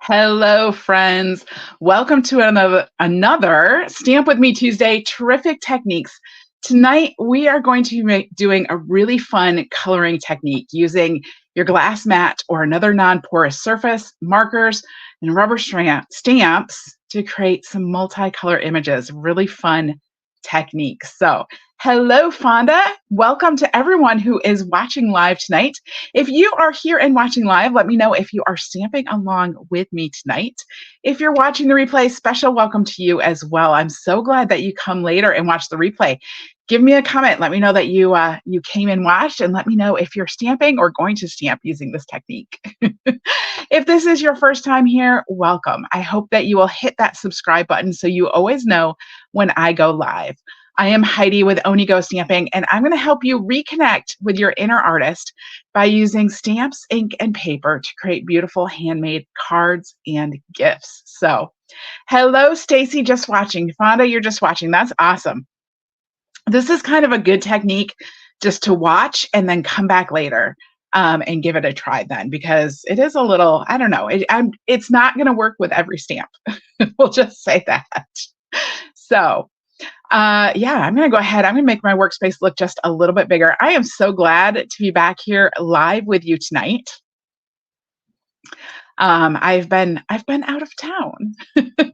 Hello, friends. Welcome to another Stamp With Me Tuesday. Terrific techniques. Tonight, we are going to be doing a really fun coloring technique using your glass mat or another non-porous surface, markers, and rubber stamps to create some multicolor images. Really fun technique. So, hello, Fonda. Welcome to everyone who is watching live tonight. If you are here and watching live, let me know if you are stamping along with me tonight. If you're watching the replay, special welcome to you as well. I'm so glad that you come later and watch the replay. Give me a comment. Let me know that you came and watched, and let me know if you're stamping or going to stamp using this technique. If this is your first time here, welcome. I hope that you will hit that subscribe button so you always know when I go live. I am Heidi with Onigo Stamping, and I'm going to help you reconnect with your inner artist by using stamps, ink, and paper to create beautiful handmade cards and gifts. So, hello, Stacy, just watching. Fonda, you're just watching. That's awesome. This is kind of a good technique just to watch and then come back later and give it a try then, because it is a little, I don't know, it's not going to work with every stamp. We'll just say that. So, yeah, I'm going to go ahead. I'm going to make my workspace look just a little bit bigger. I am so glad to be back here live with you tonight. I've been out of town.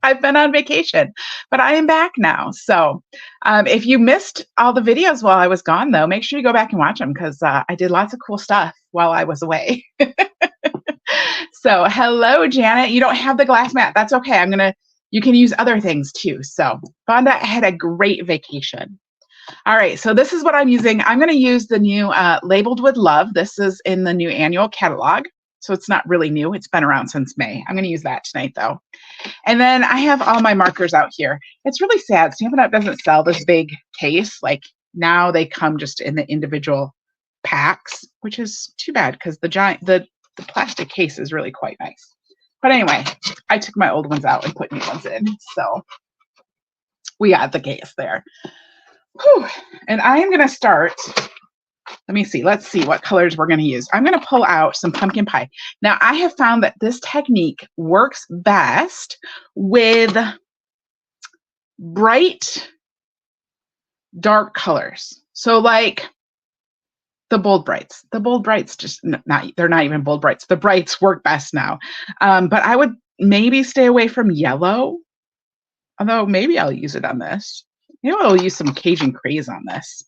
I've been on vacation, but I am back now. So if you missed all the videos while I was gone, though, make sure you go back and watch them, because I did lots of cool stuff while I was away. So hello, Janet. You don't have the glass mat. That's okay. You can use other things too. So Fonda had a great vacation. All right, so this is what I'm using. I'm going to use the new Labeled with Love. This is in the new annual catalog. So it's not really new. It's been around since May. I'm going to use that tonight, though. And then I have all my markers out here. It's really sad. Stampin' Up! Doesn't sell this big case. Like, now they come just in the individual packs, which is too bad, because the plastic case is really quite nice. But anyway, I took my old ones out and put new ones in. So we got the case there. Whew. And I am going to start. Let me see. Let's see what colors we're going to use. I'm going to pull out some pumpkin pie. Now, I have found that this technique works best with bright, dark colors. So like the bold brights. The bold brights they're not even bold brights. The brights work best now. But I would maybe stay away from yellow, although maybe I'll use it on this. Maybe I'll use some Cajun Craze on this.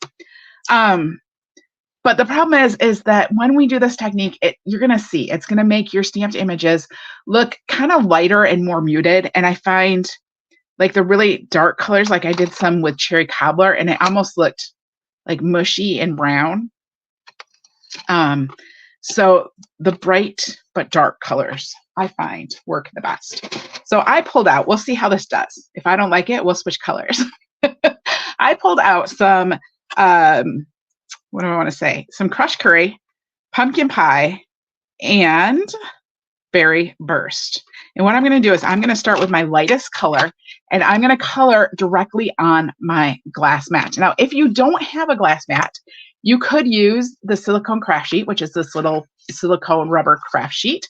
But the problem is that when we do this technique, you're going to see it's going to make your stamped images look kind of lighter and more muted. And I find like the really dark colors, like I did some with Cherry Cobbler, and it almost looked like mushy and brown. So the bright but dark colors I find work the best. So I pulled out, we'll see how this does. If I don't like it, we'll switch colors. I pulled out some, what do I want to say? Some crushed curry, pumpkin pie, and berry burst. And what I'm going to do is I'm going to start with my lightest color, and I'm going to color directly on my glass mat. Now, if you don't have a glass mat, you could use the silicone craft sheet, which is this little silicone rubber craft sheet.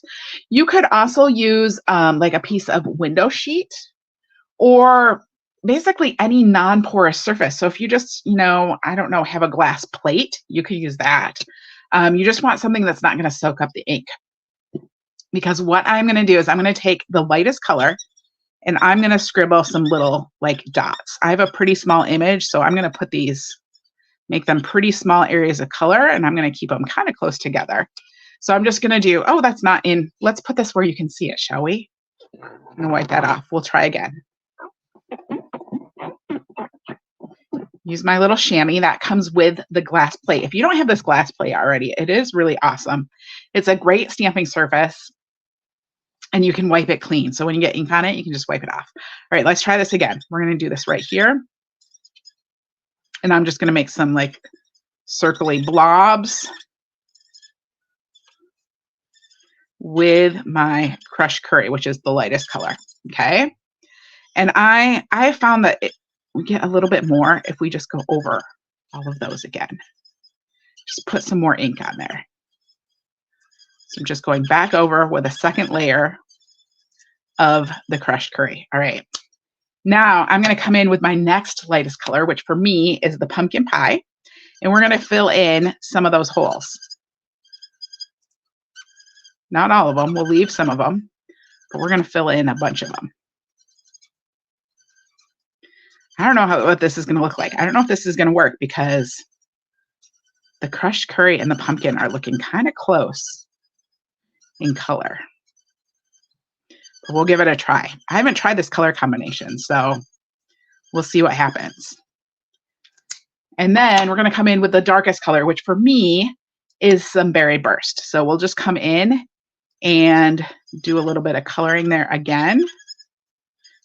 You could also use like a piece of window sheet, or basically any non-porous surface. So if you just, I don't know, have a glass plate, you could use that. You just want something that's not going to soak up the ink. Because what I'm going to do is I'm going to take the lightest color and I'm going to scribble some little like dots. I have a pretty small image, so I'm going to put these, make them pretty small areas of color, and I'm going to keep them kind of close together. So I'm just going to do, oh, that's not in, let's put this where you can see it, shall we? I'm going to wipe that off. We'll try again. Use my little chamois that comes with the glass plate. If you don't have this glass plate already, it is really awesome. It's a great stamping surface, and you can wipe it clean. So when you get ink on it, you can just wipe it off. All right, let's try this again. We're going to do this right here. And I'm just going to make some like circly blobs with my crushed curry, which is the lightest color. Okay. And I found that we get a little bit more if we just go over all of those again. Just put some more ink on there. So I'm just going back over with a second layer of the crushed curry. All right. Now I'm going to come in with my next lightest color, which for me is the pumpkin pie. And we're going to fill in some of those holes. Not all of them. We'll leave some of them, but we're going to fill in a bunch of them. I don't know what this is going to look like. I don't know if this is going to work because the crushed curry and the pumpkin are looking kind of close in color. But we'll give it a try. I haven't tried this color combination, so we'll see what happens. And then we're going to come in with the darkest color, which for me is some berry burst. So we'll just come in and do a little bit of coloring there again.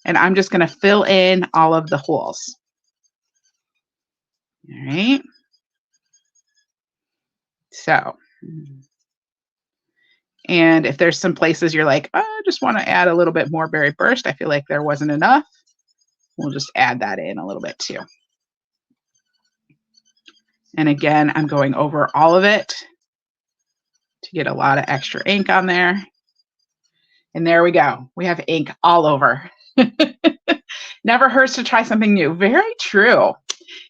And I'm just going to fill in all of the holes. All right. So, and if there's some places you're like, oh, I just want to add a little bit more berry burst, I feel like there wasn't enough, we'll just add that in a little bit too. And again, I'm going over all of it to get a lot of extra ink on there. And there we go. We have ink all over. Never hurts to try something new. Very true.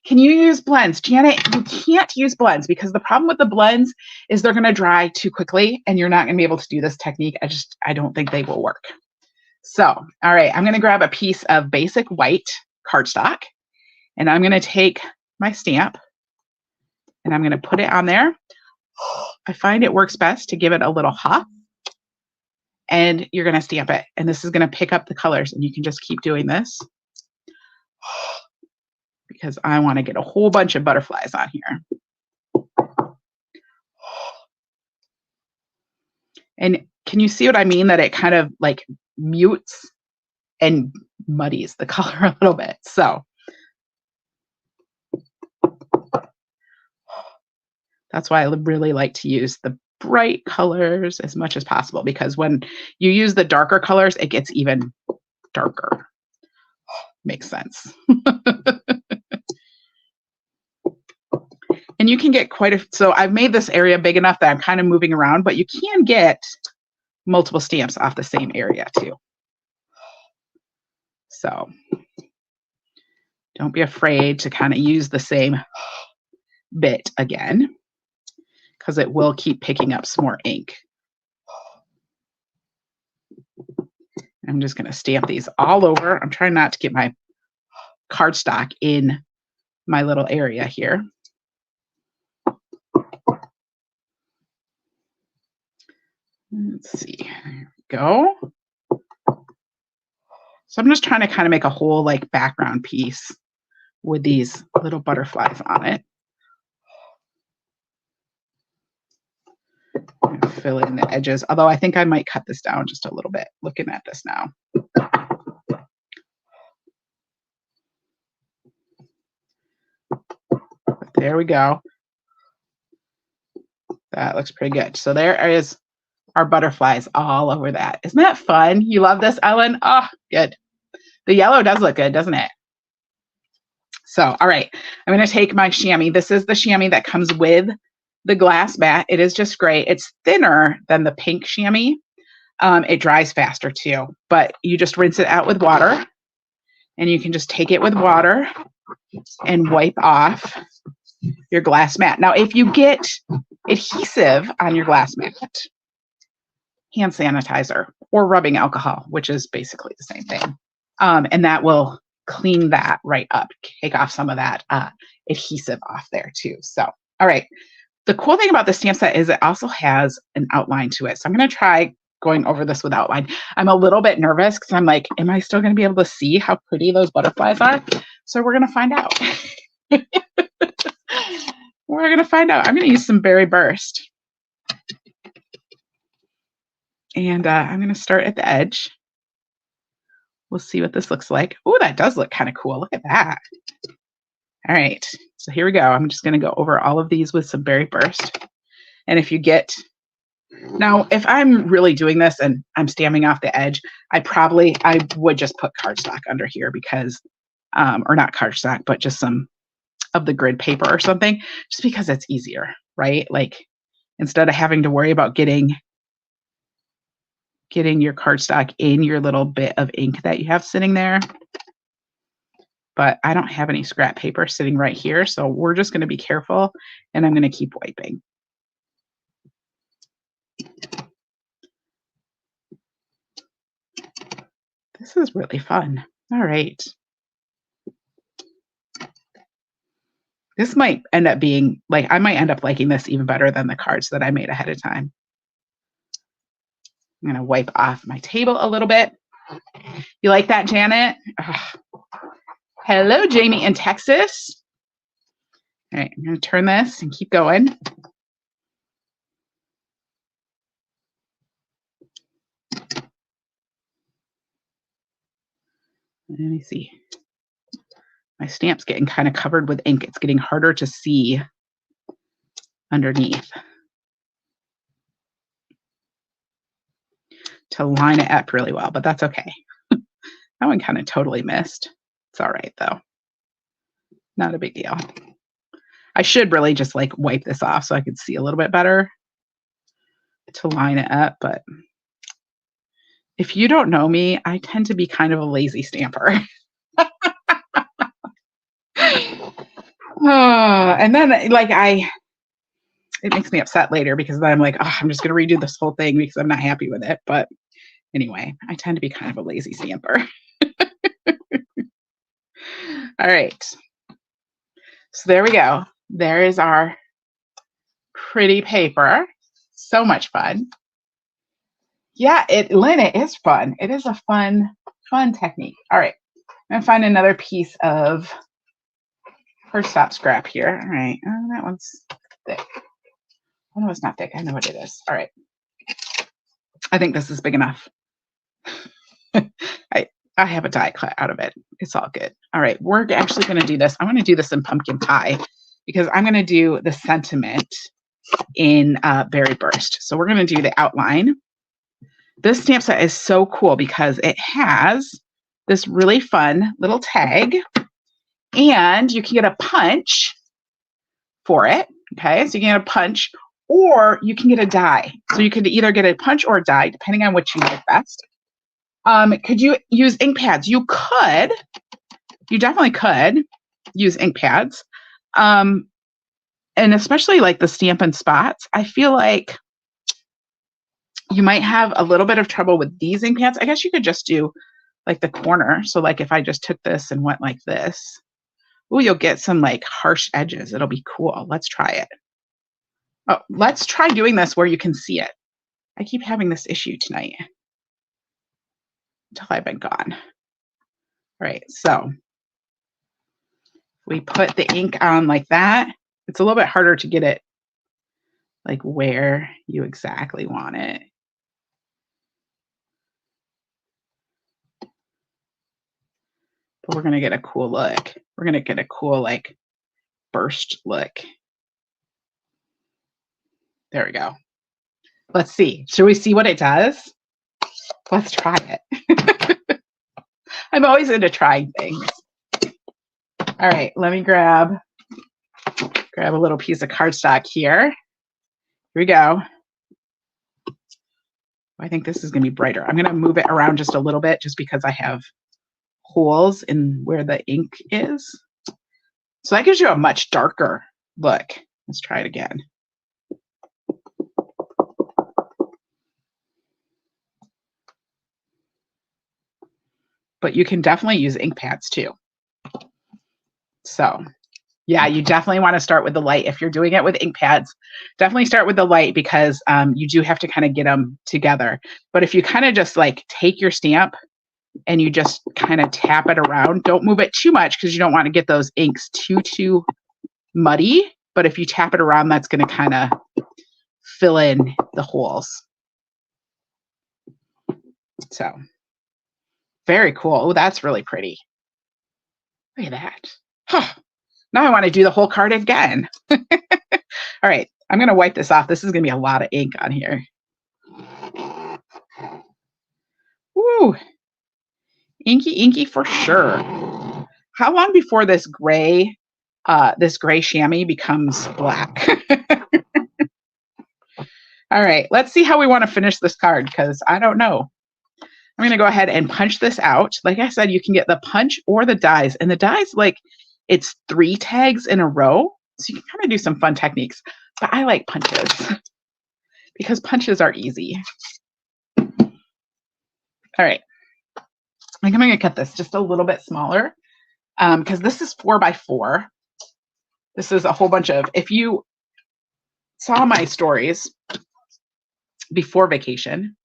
Can you use blends? Janet, you can't use blends because the problem with the blends is they're going to dry too quickly and you're not going to be able to do this technique. I don't think they will work. So, all right, I'm going to grab a piece of basic white cardstock and I'm going to take my stamp and I'm going to put it on there. I find it works best to give it a little hop and you're going to stamp it. And this is going to pick up the colors and you can just keep doing this because I want to get a whole bunch of butterflies on here. And can you see what I mean? That it kind of like mutes and muddies the color a little bit. So that's why I really like to use the bright colors as much as possible, because when you use the darker colors, it gets even darker. Makes sense. And you can get so I've made this area big enough that I'm kind of moving around, but you can get multiple stamps off the same area too. So don't be afraid to kind of use the same bit again, because it will keep picking up some more ink. I'm just going to stamp these all over. I'm trying not to get my cardstock in my little area here. Let's see, there we go. So I'm just trying to kind of make a whole like background piece with these little butterflies on it. Fill in the edges, although I think I might cut this down just a little bit looking at this now. But there we go. That looks pretty good. So there is our butterflies all over that. Isn't that fun? You love this, Ellen? Oh, good. The yellow does look good, doesn't it? So, all right, I'm going to take my chamois. This is the chamois that comes with the glass mat. It is just great. It's thinner than the pink chamois. It dries faster too, but you just rinse it out with water and you can just take it with water and wipe off your glass mat. Now, if you get adhesive on your glass mat, hand sanitizer or rubbing alcohol, which is basically the same thing, and that will clean that right up, take off some of that adhesive off there too. So, all right. The cool thing about the stamp set is it also has an outline to it. So I'm going to try going over this with outline. I'm a little bit nervous because I'm like, am I still going to be able to see how pretty those butterflies are? So we're going to find out. We're going to find out. I'm going to use some berry burst. And I'm going to start at the edge. We'll see what this looks like. Oh, that does look kind of cool. Look at that. All right, so here we go. I'm just going to go over all of these with some berry burst. And if you get, now if I'm really doing this and I'm stamping off the edge, I would just put cardstock under here because, or not cardstock, but just some of the grid paper or something, just because it's easier, right? Like instead of having to worry about getting getting your cardstock in your little bit of ink that you have sitting there. But I don't have any scrap paper sitting right here, so we're just going to be careful, and I'm going to keep wiping. This is really fun. All right. This might end up being, like, I might end up liking this even better than the cards that I made ahead of time. I'm going to wipe off my table a little bit. You like that, Janet? Ugh. Hello, Jamie in Texas. All right, I'm going to turn this and keep going. Let me see. My stamp's getting kind of covered with ink. It's getting harder to see underneath. To line it up really well, but that's okay. That one kind of totally missed. It's all right, though. Not a big deal. I should really just like wipe this off so I could see a little bit better to line it up, but if you don't know me, I tend to be kind of a lazy stamper. And then like it makes me upset later because then I'm like, oh, I'm just going to redo this whole thing because I'm not happy with it. But anyway, I tend to be kind of a lazy stamper. All right. So there we go. There is our pretty paper. So much fun. Yeah, Lynn, it is fun. It is a fun technique. All right. I'm going to find another piece of cardstock scrap here. All right. Oh, that one's thick. Oh, no, it's not thick. I know what it is. All right. I think this is big enough. I have a die cut out of it. It's all good. All right. We're actually going to do this. I'm going to do this in pumpkin pie because I'm going to do the sentiment in Berry Burst. So we're going to do the outline. This stamp set is so cool because it has this really fun little tag, and you can get a punch for it. Okay, so you can get a punch, or you can get a die. So you could either get a punch or a die, depending on which you like best. Could you use ink pads? You could. You definitely could use ink pads. And especially like the Stampin' Spots, I feel like you might have a little bit of trouble with these ink pads. I guess you could just do like the corner. So like if I just took this and went like this, oh, you'll get some like harsh edges. It'll be cool. Let's try it. Oh, let's try doing this where you can see it. I keep having this issue tonight until I've been gone. All right, so we put the ink on like that. It's a little bit harder to get it like where you exactly want it. But we're going to get a cool look. We're going to get a cool like burst look. There we go. Let's see. Should we see what it does? Let's try it. I'm always into trying things. All right, let me grab a little piece of cardstock here. Here we go. I think this is going to be brighter. I'm going to move it around just a little bit just because I have holes in where the ink is. So that gives you a much darker look. Let's try it again. But you can definitely use ink pads too. So yeah, you definitely want to start with the light. If you're doing it with ink pads, definitely start with the light because you do have to kind of get them together. But if you kind of just like take your stamp and you just kind of tap it around, don't move it too much because you don't want to get those inks too muddy. But if you tap it around, that's going to kind of fill in the holes. So very cool. Oh, that's really pretty. Look at that. Huh. Now I want to do the whole card again. All right, I'm going to wipe this off. This is going to be a lot of ink on here. Woo! Inky for sure. How long before this gray chamois becomes black? All All right, let's see how we want to finish this card because I don't know. I'm going to go ahead and punch this out. Like I said, you can get the punch or the dies. And the dies, like, it's 3 tags in a row. So you can kind of do some fun techniques. But I like punches because punches are easy. All right. I'm going to cut this just a little bit smaller because this is 4x4. This is a whole bunch of, if you saw my stories before vacation,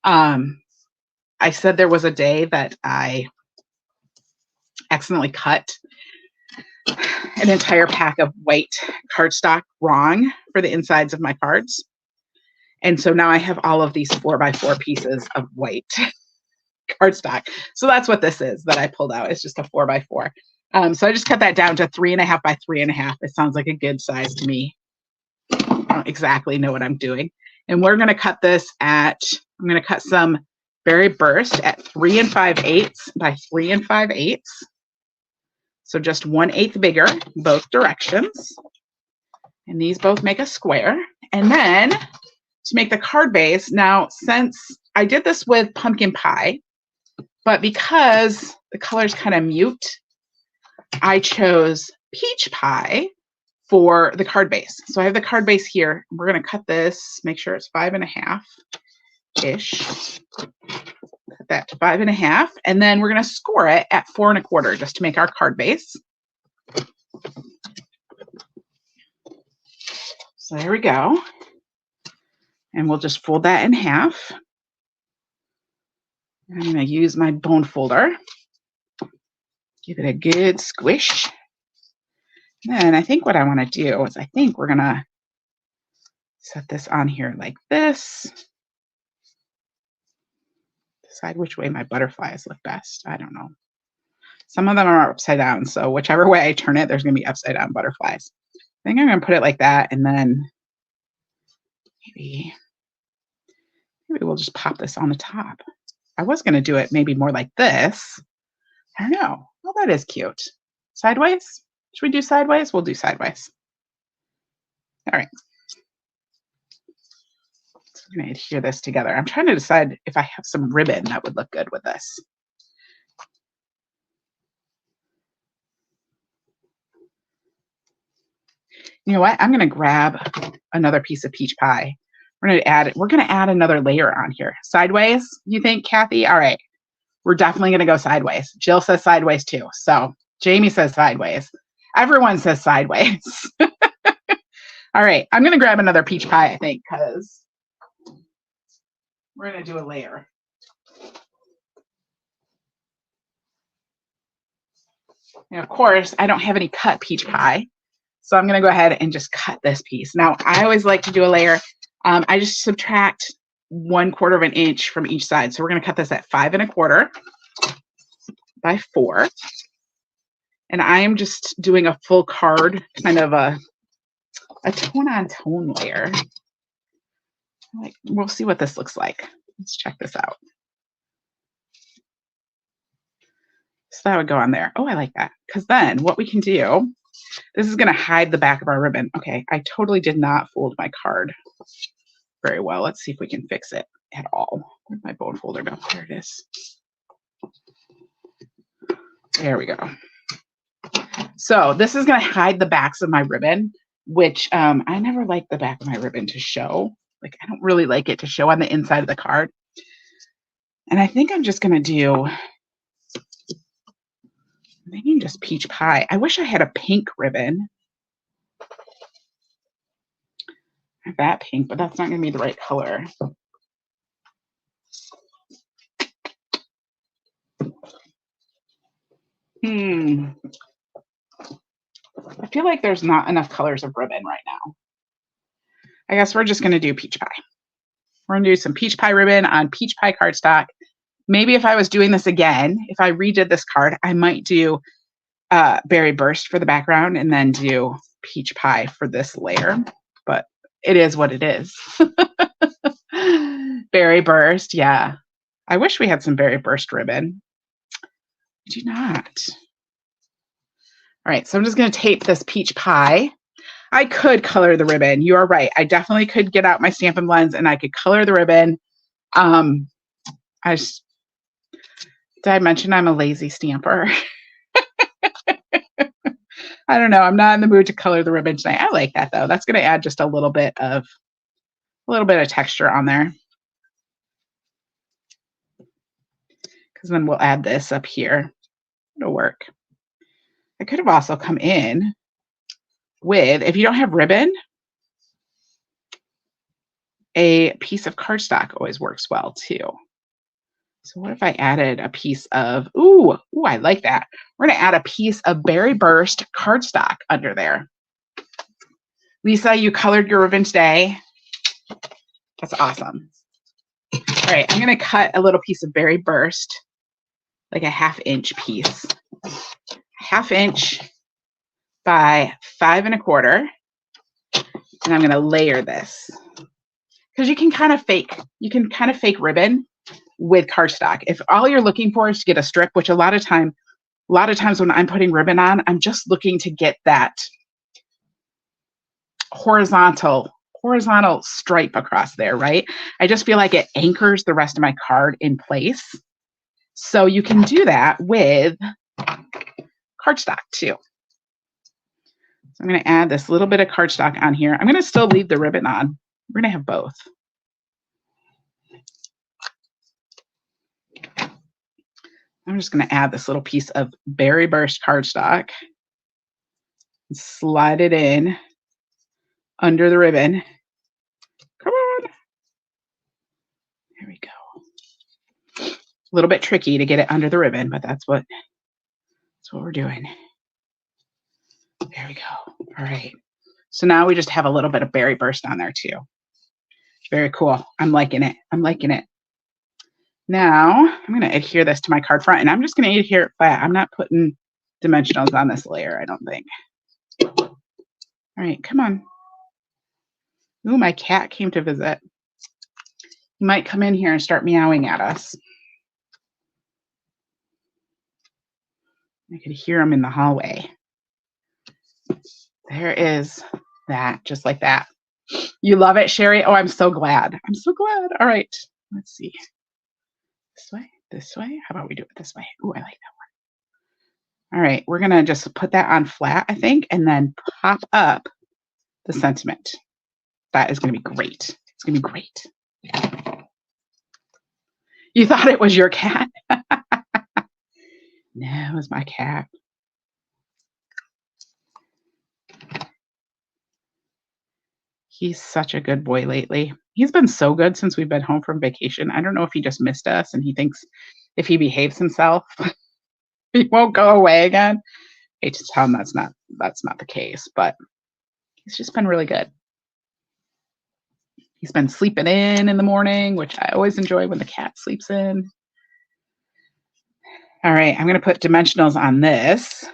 I said there was a day that I accidentally cut an entire pack of white cardstock wrong for the insides of my cards. And so now I have all of these 4x4 pieces of white cardstock. So that's what this is that I pulled out. It's just a 4x4. So I just cut that down to 3.5 by 3.5. It sounds like a good size to me. I don't exactly know what I'm doing. And we're going to cut this at, I'm going to cut some Berry Burst at 3 5/8 by 3 5/8. So just 1/8 bigger, both directions. And these both make a square. And then to make the card base, now since I did this with pumpkin pie, but because the color's kind of mute, I chose peach pie for the card base. So I have the card base here. We're going to cut this, make sure it's 5.5-ish. Cut that to 5.5. And then we're going to score it at 4 1/4 just to make our card base. So there we go. And we'll just fold that in half. I'm going to use my bone folder. Give it a good squish. Then I think what I want to do is I think we're going to set this on here like this. Decide which way my butterflies look best. I don't know. Some of them are upside down, so whichever way I turn it, there's going to be upside down butterflies. I think I'm going to put it like that, and then maybe we'll just pop this on the top. I was going to do it maybe more like this. I don't know. Well, that is cute. Sideways? Should we do sideways? We'll do sideways. All right. So I'm going to adhere this together. I'm trying to decide if I have some ribbon that would look good with this. You know what? I'm going to grab another piece of peach pie. We're going to add another layer on here. Sideways, you think, Kathy? All right. We're definitely going to go sideways. Jill says sideways too. So Jamie says sideways. Everyone says sideways. All right. I'm going to grab another peach pie, I think, because we're going to do a layer. And of course, I don't have any cut peach pie. So I'm going to go ahead and just cut this piece. Now, I always like to do a layer. I just subtract 1/4 of an inch from each side. So we're going to cut this at 5 1/4 by 4. And I am just doing a full card, kind of a tone-on-tone layer. We'll see what this looks like. Let's check this out. So that would go on there. Oh, I like that. Because then what we can do, this is going to hide the back of our ribbon. Okay, I totally did not fold my card very well. Let's see if we can fix it at all. Where'd my bone folder go? There it is. There we go. So this is going to hide the backs of my ribbon, which I never like the back of my ribbon to show. Like, I don't really like it to show on the inside of the card. And I think I'm just going to do maybe just peach pie. I wish I had a pink ribbon. I have that pink, but that's not going to be the right color. I feel like there's not enough colors of ribbon right now. I guess we're just going to do peach pie. We're going to do some peach pie ribbon on peach pie cardstock. Maybe if I was doing this again, if I redid this card, I might do Berry Burst for the background and then do peach pie for this layer. But it is what it is. Berry Burst, yeah. I wish we had some Berry Burst ribbon. We do not. All right, so I'm just going to tape this peach pie I could color the ribbon. You are right. I definitely could get out my Stampin' Blends and I could color the ribbon. Did I mention I'm a lazy stamper? I don't know. I'm not in the mood to color the ribbon tonight. I like that though. That's going to add just a little bit of texture on there. Because then we'll add this up here. It'll work. I could have also come in with, if you don't have ribbon, a piece of cardstock always works well too. So what if I added a piece of, ooh, I like that. We're going to add a piece of Berry Burst cardstock under there. Lisa, you colored your ribbon today. That's awesome. All right, I'm going to cut a little piece of Berry Burst, like a 1/2 inch piece. 1/2 inch by 5 1/4. And I'm going to layer this. Because you can kind of fake ribbon with cardstock. If all you're looking for is to get a strip, which a lot of times when I'm putting ribbon on, I'm just looking to get that horizontal stripe across there, right? I just feel like it anchors the rest of my card in place. So you can do that with cardstock too. So I'm going to add this little bit of cardstock on here. I'm going to still leave the ribbon on. We're going to have both. I'm just going to add this little piece of Berry Burst cardstock and slide it in under the ribbon. Come on. There we go. A little bit tricky to get it under the ribbon, but that's what we're doing. There we go. All right. So now we just have a little bit of Berry Burst on there too. Very cool. I'm liking it. I'm liking it. Now I'm going to adhere this to my card front, and I'm just going to adhere it flat. I'm not putting dimensionals on this layer, I don't think. All right, come on. Ooh, my cat came to visit. He might come in here and start meowing at us. I could hear him in the hallway. There is that, just like that. You love it, Sherry? Oh, I'm so glad. I'm so glad. All right, let's see. This way. How about we do it this way? Ooh, I like that one. All right, we're going to just put that on flat, I think, and then pop up the sentiment. That is going to be great. It's going to be great. You thought it was your cat? No, it was my cat. He's such a good boy lately. He's been so good since we've been home from vacation. I don't know if he just missed us and he thinks if he behaves himself, he won't go away again. I hate to tell him that's not the case, but he's just been really good. He's been sleeping in the morning, which I always enjoy when the cat sleeps in. All right, I'm going to put dimensionals on this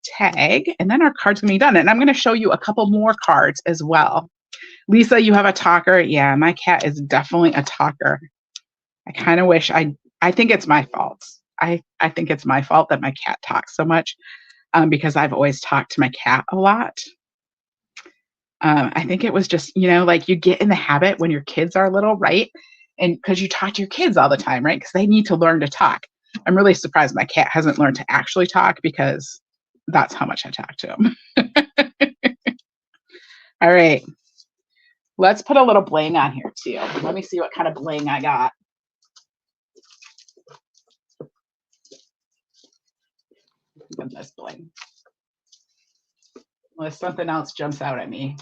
tag, and then our card's going to be done. And I'm going to show you a couple more cards as well. Lisa, you have a talker. Yeah, my cat is definitely a talker. I kind of wish I think it's my fault. I think it's my fault that my cat talks so much because I've always talked to my cat a lot. I think it was just, like you get in the habit when your kids are little, right? And because you talk to your kids all the time, right? Because they need to learn to talk. I'm really surprised my cat hasn't learned to actually talk because that's how much I talk to him. All right. Let's put a little bling on here too. Let me see what kind of bling I got. Look at this bling. Unless something else jumps out at me.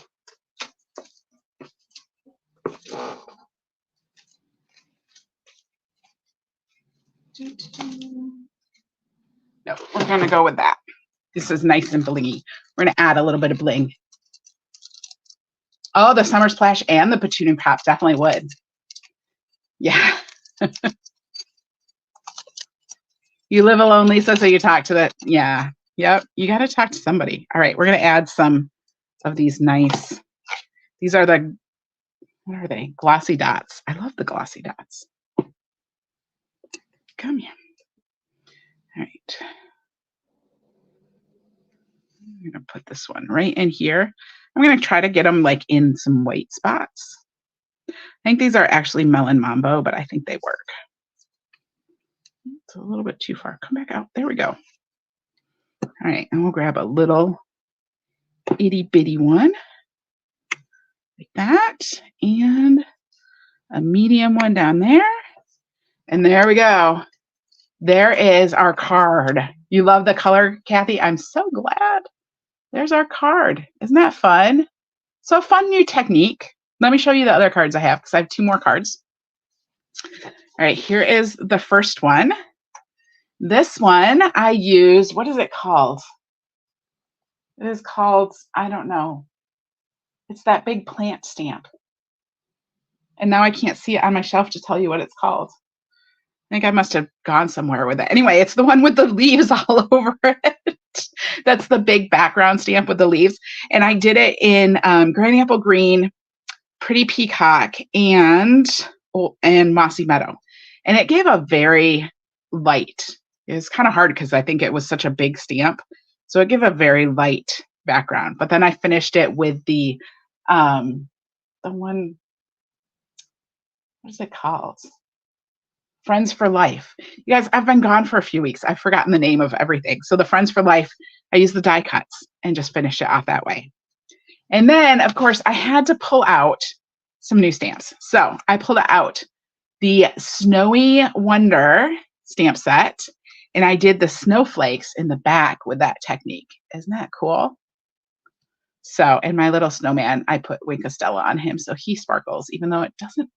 No, we're going to go with that. This is nice and blingy. We're going to add a little bit of bling. Oh, the Summer Splash and the Petunium Pop definitely would. Yeah. You live alone, Lisa, so you talk to the, yeah. Yep, you got to talk to somebody. All right, we're going to add some of these nice, these are the, what are they? Glossy dots. I love the glossy dots. Come here. All right. I'm going to put this one right in here. I'm going to try to get them like in some white spots. I think these are actually Melon Mambo, but I think they work. It's a little bit too far. Come back out. There we go. All right, and we'll grab a little itty bitty one like that, and a medium one down there. And there we go. There is our card. You love the color, Kathy? I'm so glad. There's our card. Isn't that fun? So a fun new technique. Let me show you the other cards I have because I have 2 more cards. All right, here is the first one. This one I used, what is it called? It is called, I don't know. It's that big plant stamp. And now I can't see it on my shelf to tell you what it's called. I think I must have gone somewhere with it. Anyway, it's the one with the leaves all over it. That's the big background stamp with the leaves. And I did it in Granny Apple Green, Pretty Peacock, and Mossy Meadow. And it gave a very light. It was kind of hard because I think it was such a big stamp. So it gave a very light background. But then I finished it with the one, what is it called? Friends for Life. You guys, I've been gone for a few weeks. I've forgotten the name of everything. So the Friends for Life, I used the die cuts and just finished it off that way. And then, of course, I had to pull out some new stamps. So I pulled out the Snowy Wonder stamp set, and I did the snowflakes in the back with that technique. Isn't that cool? So, and my little snowman, I put Wink of Stella on him so he sparkles, even though it doesn't.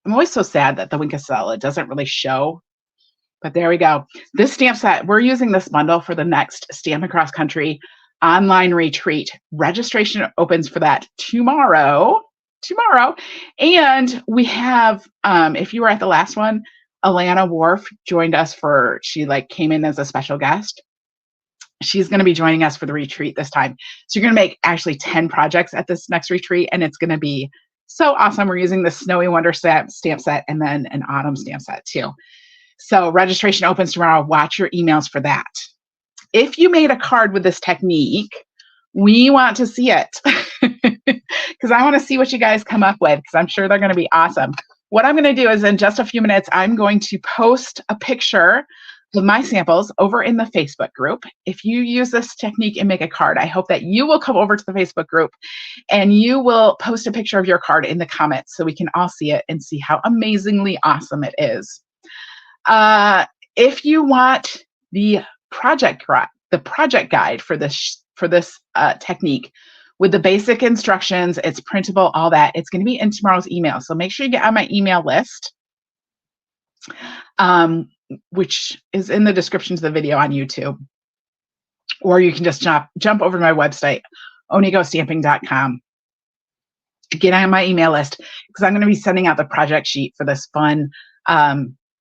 I'm always so sad that the Wink of Stella doesn't really show. But there we go. This stamp set, we're using this bundle for the next Stampin' Cross Country online retreat. Registration opens for that tomorrow. And we have, if you were at the last one, Alana Wharf joined us she came in as a special guest. She's going to be joining us for the retreat this time. So you're going to make actually 10 projects at this next retreat, and it's going to be so awesome. We're using the Snowy Wonder stamp set and then an autumn stamp set too. So registration opens tomorrow. Watch your emails for that. If you made a card with this technique, we want to see it because I want to see what you guys come up with because I'm sure they're going to be awesome. What I'm going to do is in just a few minutes, I'm going to post a picture of my samples over in the Facebook group. If you use this technique and make a card, I hope that you will come over to the Facebook group and you will post a picture of your card in the comments so we can all see it and see how amazingly awesome it is. If you want the project guide for this technique with the basic instructions, it's printable, all that, it's going to be in tomorrow's email. So make sure you get on my email list, which is in the description to the video on YouTube. Or you can just jump over to my website, onigostamping.com. Get on my email list because I'm going to be sending out the project sheet for this fun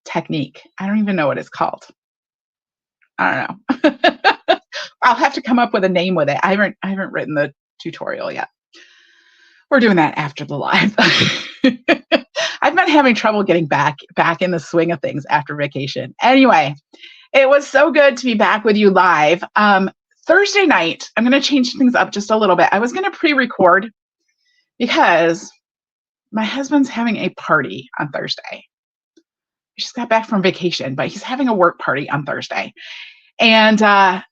technique. I don't even know what it's called. I don't know. I'll have to come up with a name with it. I haven't written the tutorial yet. We're doing that after the live. I've been having trouble getting back in the swing of things after vacation. Anyway, it was so good to be back with you live. Thursday night, I'm going to change things up just a little bit. I was going to pre-record because my husband's having a party on Thursday. He just got back from vacation, but he's having a work party on Thursday. And I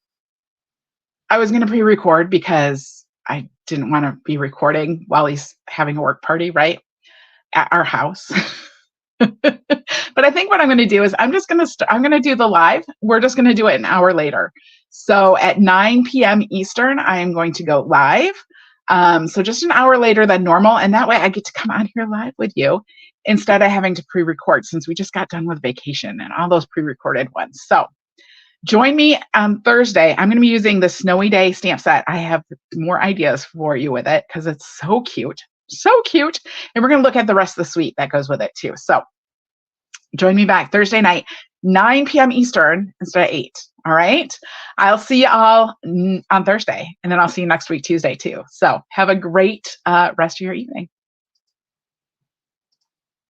was going to pre-record because I didn't want to be recording while he's having a work party, right? At our house. But I think what I'm going to do is I'm going to do the live. We're just going to do it an hour later. So at 9 p.m. Eastern, I am going to go live. So just an hour later than normal. And that way I get to come on here live with you instead of having to pre-record since we just got done with vacation and all those pre-recorded ones. So join me on Thursday. I'm going to be using the Snowy Day stamp set. I have more ideas for you with it because it's so cute. So cute. And we're going to look at the rest of the suite that goes with it too. So join me back Thursday night, 9 p.m. Eastern instead of 8. All right. I'll see you all on Thursday, and then I'll see you next week, Tuesday too. So have a great rest of your evening.